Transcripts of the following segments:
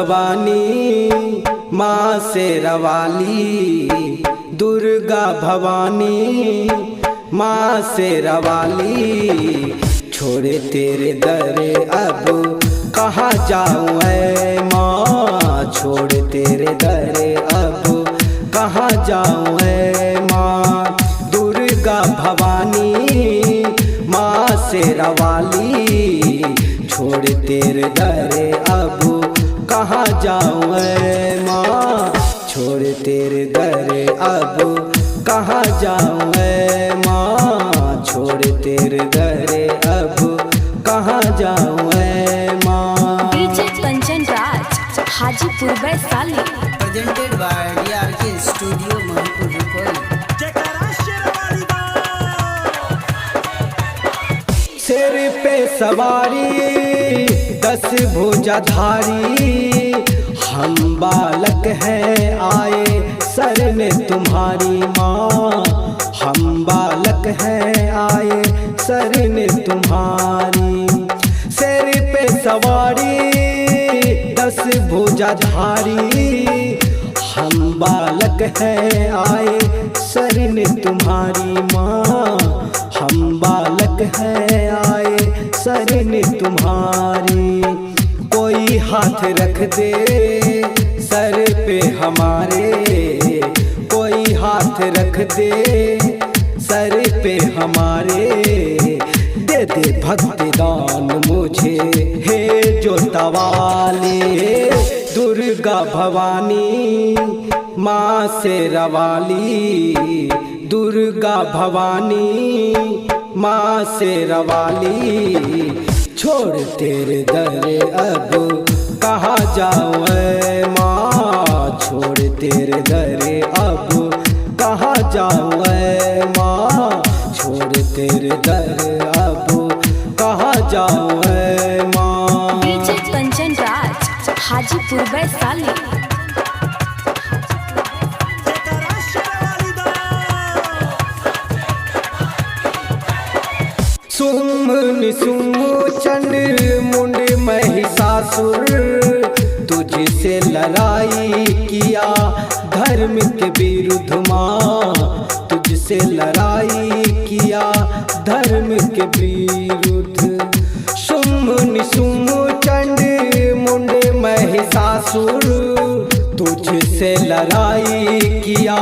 भवानी माँ शेरावाली, दुर्गा भवानी माँ शेरावाली। छोड़े तेरे दर अब कहाँ जाऊँ ऐ माँ, छोड़ तेरे दर अब कहाँ जाऊँ ऐ माँ। दुर्गा भवानी माँ शेरावाली, छोड़ तेरे दर अब कहाँ जाऊँ ऐ माँ, छोड़ तेरे दर अब कहाँ जाऊँ ऐ माँ, छोड़ तेरे दर अब कहाँ जाऊँ ऐ माँ। DJ Kanchan Raj, Hajipur Vaishali. presented by DRK Studio Mahipur Rupai। सिर पे सवारी 10 भुजाधारी, हम बालक हैं आए शरण तुम्हारी माँ, हम बालक हैं आए शरण तुम्हारी। सिर पे सवारी 10 भुजाधारी, हम बालक हैं आए शरण तुम्हारी माँ, हम बालक हैं आए शरण तुम्हारी। कोई हाथ रख दे सर पे हमारे, कोई हाथ रख दे सर पे हमारे। दे दे भक्ति दान मुझे हे जोतावाले, दुर्गा भवानी माँ शेरावाली, दुर्गा भवानी माँ शेरावाली। छोड़ तेरे दर अब कहाँ जाऊँ ऐ माँ, छोड़ तेरे दर अब कहाँ जाऊँ ऐ माँ, छोड़ तेरे दर अब कहाँ जाऊँ ऐ माँ। डीजे कंचन राज, हाजीपुर वैशाली। सुम निसुम चंड मुंड महिषासुर, तुझसे लड़ाई किया धर्म के विरुद्ध माँ, तुझसे लड़ाई किया धर्म के विरुद्ध। शुंभ निशुंभ चंड मुंड महिषासुर, तुझसे लड़ाई किया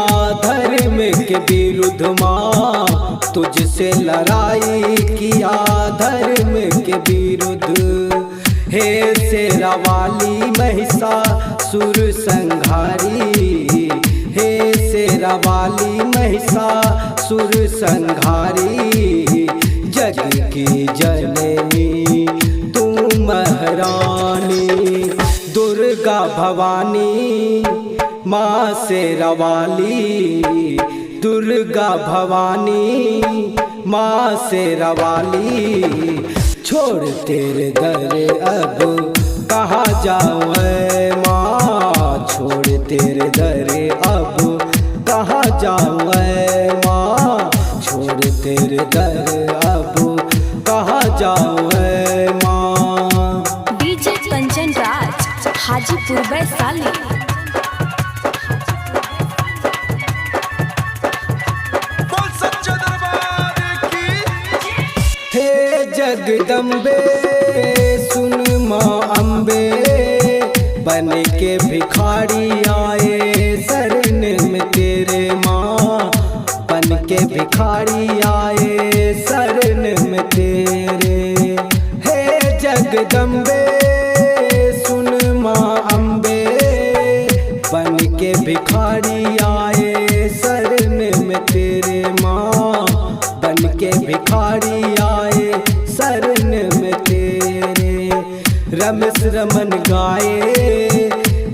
धर्म के विरुद्ध माँ, तुझसे लड़ाई किया धर्म के विरुद्ध। हे शेरावाली महिषासुर संहारी, हे शेरावाली महिषासुर संहारी। जग की जननी तू महारानी, दुर्गा भवानी माँ शेरावाली, दुर्गा भवानी माँ शेरावाली। छोड़ तेरे दर अब कहाँ जाऊँ ऐ माँ, छोड़ तेरे दर अब कहाँ जाऊँ ऐ माँ, छोड़ तेरे दर अब कहाँ जाऊँ ऐ माँ। डीजे कंचन राज, हाजीपुर वैशाली। हे जगदम्बे सुन माँ अम्बे, बन के भिखारी आए शरण में तेरे माँ, बन के भिखारी आए शरण में तेरे। हे जगदम्बे सुन माँ अम्बे, बन के भिखारी आए शरण में तेरे माँ, बन के भिखारी आए शरण में तेरे। रमेश रमन गाए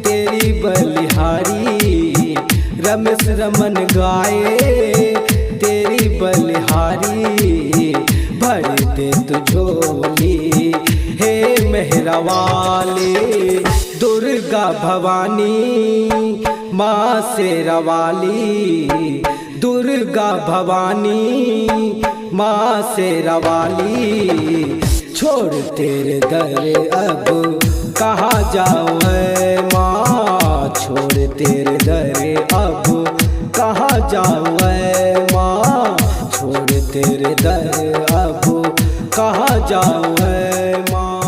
तेरी बलिहारी, रमेश रमन गाए तेरी बलिहारी। भर दे तू झोली हे मेहरावाली, दुर्गा भवानी माँ शेरावाली, दुर्गा भवानी माँ शेरावाली। छोड़ तेरे दर अब कहाँ जाऊँ है माँ, छोड़ तेरे दर अब कहाँ जाऊँ है माँ, छोड़ तेरे दर अब कहाँ जाऊँ है माँ।